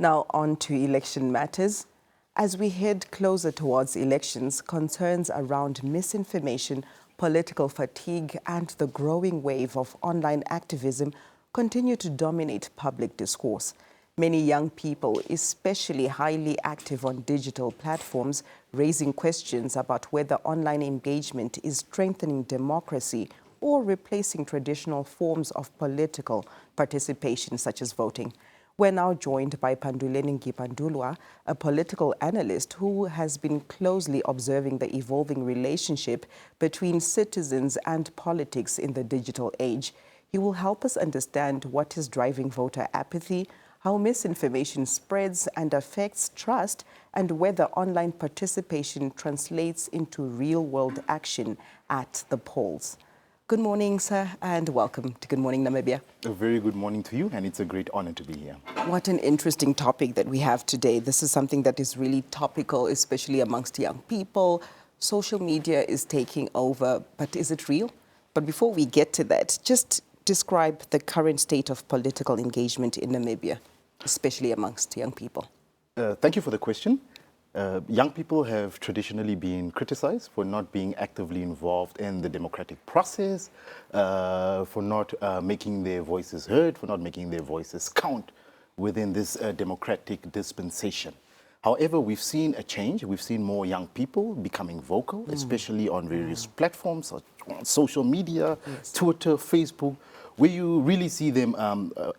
Now on to election matters. As we head closer towards elections, concerns around misinformation, political fatigue and the growing wave of online activism continue to dominate public discourse. Many young people, especially highly active on digital platforms, raising questions about whether online engagement is strengthening democracy or replacing traditional forms of political participation, such as voting. We're now joined by Panduleni Ngipandulwa, a political analyst who has been closely observing the evolving relationship between citizens and politics in the digital age. He will help us understand what is driving voter apathy, how misinformation spreads and affects trust, and whether online participation translates into real-world action at the polls. Good morning, sir, and welcome to Good Morning Namibia. A very good morning to you, and it's a great honor to be here. What an interesting topic that we have today. This is something that is really topical, especially amongst young people. Social media is taking over, but is it real? But before we get to that, just describe the current state of political engagement in Namibia, especially amongst young people. Thank you for the question. Young people have traditionally been criticized for not being actively involved in the democratic process, for not making their voices heard, for not making their voices count within this democratic dispensation. However, we've seen a change. We've seen more young people becoming vocal, especially on various platforms, on social media, Twitter, Facebook, where you really see them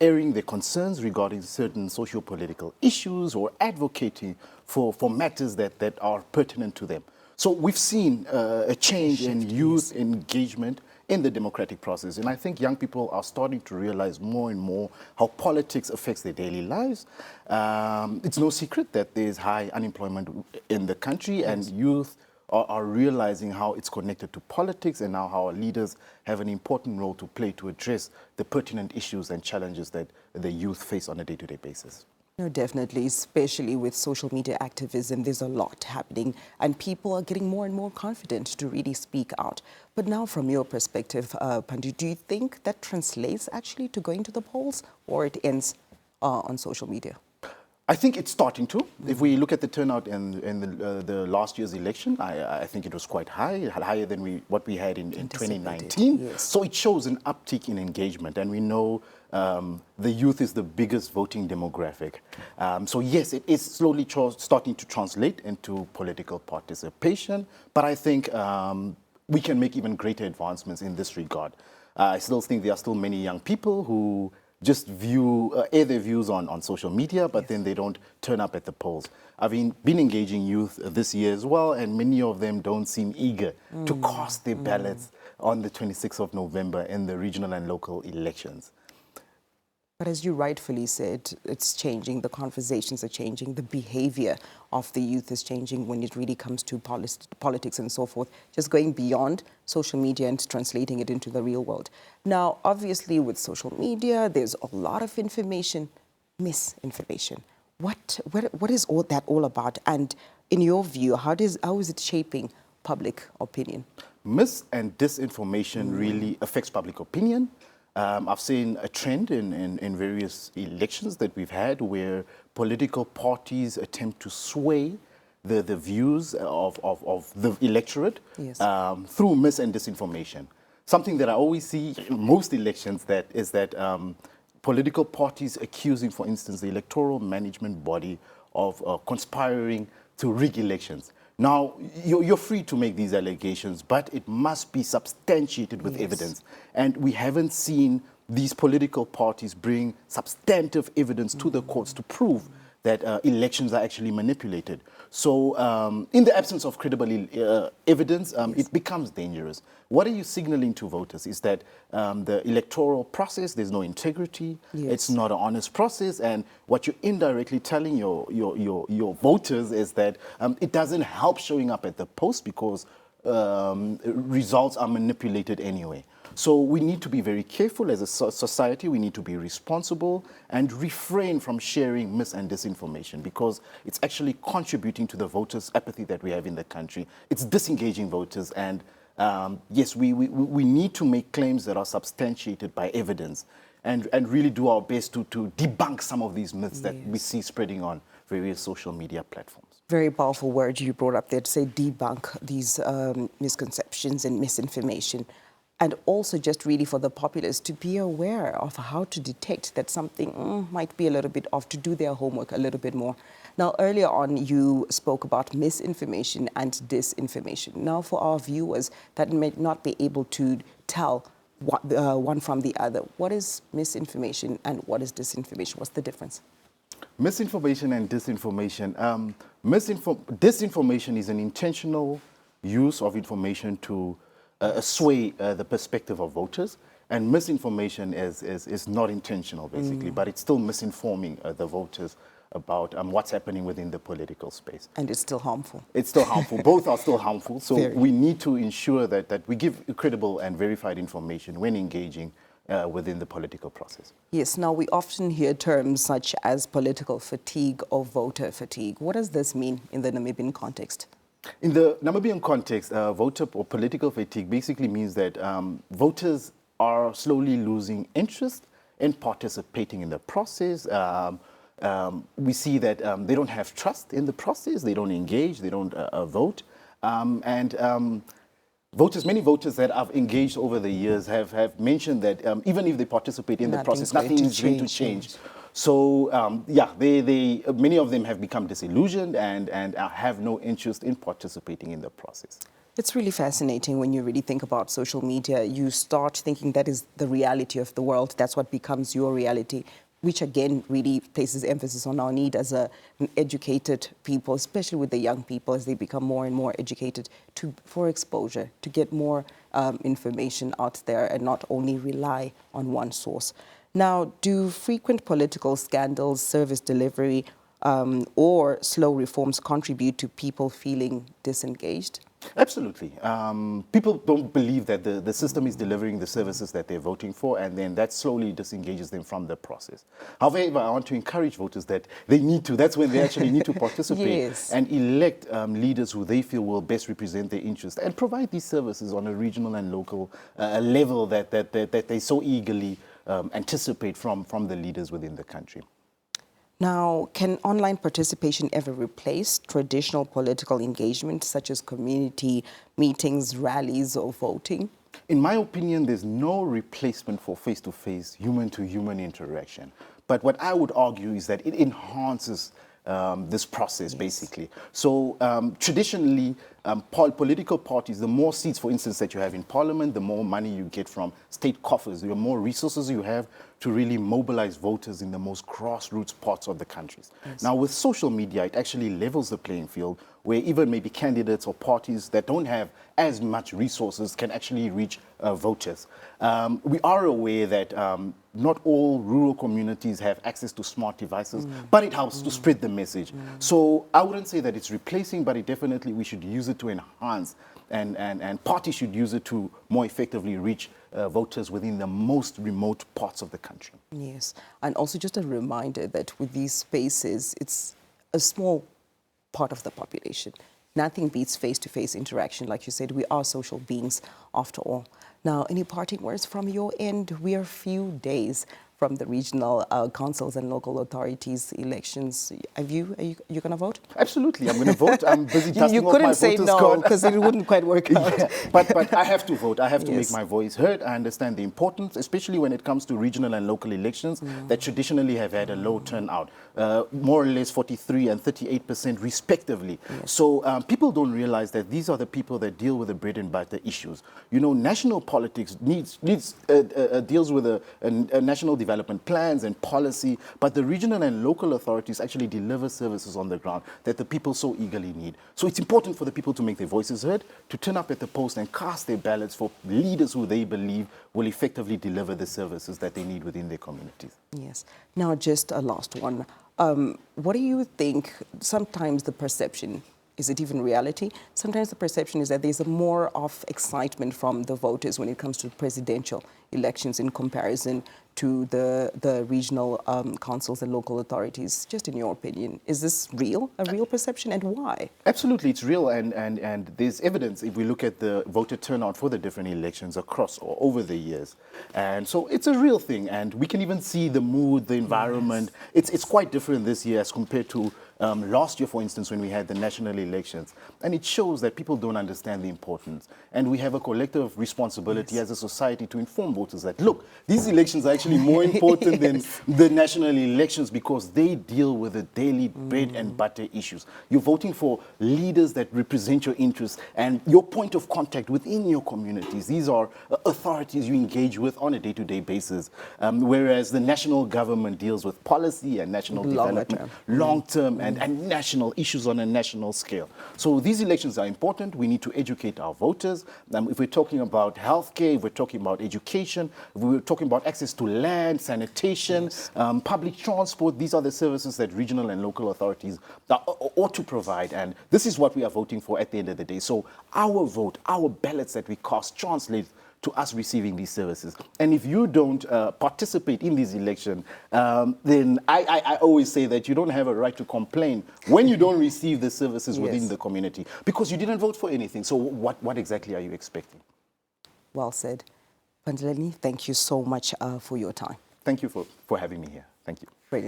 airing their concerns regarding certain socio-political issues or advocating for matters that are pertinent to them. So we've seen a change in youth engagement in the democratic process. And I think young people are starting to realize more and more how politics affects their daily lives. It's no secret that there's high unemployment in the country, and youth are realizing how it's connected to politics and now how our leaders have an important role to play to address the pertinent issues and challenges that the youth face on a day-to-day basis. No, definitely, especially with social media activism, there's a lot happening and people are getting more and more confident to really speak out. But now from your perspective, Pandu, do you think that translates actually to going to the polls, or it ends on social media? I think it's starting to. If we look at the turnout in the last year's election, I think it was quite high, higher than what we had in 2019. Yes. So it shows an uptick in engagement, and we know the youth is the biggest voting demographic. So yes, it is slowly starting to translate into political participation, but I think we can make even greater advancements in this regard. I still think there are still many young people who just air their views on social media, but then they don't turn up at the polls. I've been engaging youth this year as well, and many of them don't seem eager to cast their ballots on the 26th of November in the regional and local elections. But as you rightfully said, it's changing, the conversations are changing, the behavior of the youth is changing when it really comes to politics and so forth, just going beyond social media and translating it into the real world. Now, obviously with social media, there's a lot of information, misinformation. What is all that all about? And in your view, how is it shaping public opinion? Mis and disinformation really affects public opinion. I've seen a trend in various elections that we've had where political parties attempt to sway the views of the electorate through mis and disinformation. Something that I always see in most elections is that political parties accusing, for instance, the electoral management body of conspiring to rig elections. Now, you're free to make these allegations, but it must be substantiated with evidence. And we haven't seen these political parties bring substantive evidence to the courts to prove that elections are actually manipulated. So in the absence of credible evidence, it becomes dangerous. What are you signaling to voters is that the electoral process, there's no integrity, it's not an honest process, and what you're indirectly telling your voters is that it doesn't help showing up at the post because results are manipulated anyway. So we need to be very careful as a society. We need to be responsible and refrain from sharing mis and disinformation because it's actually contributing to the voters' apathy that we have in the country. It's disengaging voters, and yes, we need to make claims that are substantiated by evidence. and really do our best to debunk some of these myths that we Yes. see spreading on various social media platforms. Very powerful word you brought up there to say debunk these misconceptions and misinformation. And also just really for the populace to be aware of how to detect that something might be a little bit off, to do their homework a little bit more. Now, earlier on, you spoke about misinformation and disinformation. Now, for our viewers that may not be able to tell one from the other, what is misinformation and what is disinformation? What's the difference? Misinformation and disinformation. Disinformation is an intentional use of information to sway the perspective of voters, and misinformation is not intentional, basically, but it's still misinforming the voters about what's happening within the political space. And it's still harmful. It's still harmful. Both are still harmful. So Very. we need to ensure that we give credible and verified information when engaging within the political process. Yes, now we often hear terms such as political fatigue or voter fatigue. What does this mean in the Namibian context? In the Namibian context, voter or political fatigue basically means that voters are slowly losing interest in participating in the process. We see that they don't have trust in the process, they don't engage, they don't vote. Many voters that I've engaged over the years have mentioned that even if they participate in the process, nothing is going to change. So, many of them have become disillusioned and have no interest in participating in the process. It's really fascinating when you really think about social media. You start thinking that is the reality of the world. That's what becomes your reality, which again really places emphasis on our need as an educated people, especially with the young people as they become more and more educated, for exposure, to get more information out there and not only rely on one source. Now, do frequent political scandals, service delivery, or slow reforms contribute to people feeling disengaged? Absolutely. People don't believe that the system is delivering the services that they're voting for, and then that slowly disengages them from the process. However, I want to encourage voters that they need to, that's when they actually need to participate Yes. and elect leaders who they feel will best represent their interests and provide these services on a regional and local level that they so eagerly anticipate from the leaders within the country. Now, can online participation ever replace traditional political engagement, such as community meetings, rallies, or voting? In my opinion, there's no replacement for face-to-face, human-to-human interaction. But what I would argue is that it enhances this process, yes, basically. So traditionally, political parties, the more seats, for instance, that you have in parliament, the more money you get from state coffers, the more resources you have to really mobilize voters in the most grassroots parts of the countries. Yes. Now, with social media, it actually levels the playing field where even maybe candidates or parties that don't have as much resources can actually reach voters. We are aware that not all rural communities have access to smart devices, but it helps to spread the message. So I wouldn't say that it's replacing, but it definitely, we should use it to enhance, and parties should use it to more effectively reach voters within the most remote parts of the country. Yes, and also just a reminder that with these spaces, it's a small part of the population. Nothing beats face-to-face interaction. Like you said, we are social beings after all. Now, any parting words from your end? We are a few days from the regional councils and local authorities elections. Are you going to vote? Absolutely, I'm going to vote. I'm busy dusting You off couldn't my say voter's no card. because it wouldn't quite work out. Yeah, but I have to vote. I have to Yes. make my voice heard. I understand the importance, especially when it comes to regional and local elections that traditionally have had a low turnout, more or less 43% and 38% respectively. Yes. So people don't realize that these are the people that deal with the bread and butter issues. You know, national politics deals with a national development plans and policy, but the regional and local authorities actually deliver services on the ground that the people so eagerly need. So it's important for the people to make their voices heard, to turn up at the post and cast their ballots for leaders who they believe will effectively deliver the services that they need within their communities. Yes. Now, just a last one. What do you think sometimes the perception, is it even reality? Sometimes the perception is that there's more of excitement from the voters when it comes to presidential elections in comparison to the regional councils and local authorities? Just in your opinion, is this a real perception, and why? Absolutely, it's real, and there's evidence if we look at the voter turnout for the different elections across or over the years. And so it's a real thing, and we can even see the mood, the environment. Yes. It's quite different this year as compared to last year, for instance, when we had the national elections. And it shows that people don't understand the importance. And we have a collective responsibility as a society to inform voters that, look, these elections are actually more important than the national elections because they deal with the daily bread and butter issues. You're voting for leaders that represent your interests and your point of contact within your communities. These are authorities you engage with on a day-to-day basis, whereas the national government deals with policy and national development, long-term and national issues on a national scale. So these elections are important. We need to educate our voters. If we're talking about healthcare, if we're talking about education, if we're talking about access to land, sanitation, public transport, these are the services that regional and local authorities ought to provide. And this is what we are voting for at the end of the day. So our vote, our ballots that we cast translate to us receiving these services. And if you don't participate in this election, then I always say that you don't have a right to complain when you don't receive the services within the community because you didn't vote for anything. So what exactly are you expecting? Well said. Panduleni, thank you so much for your time. Thank you for having me here. Thank you.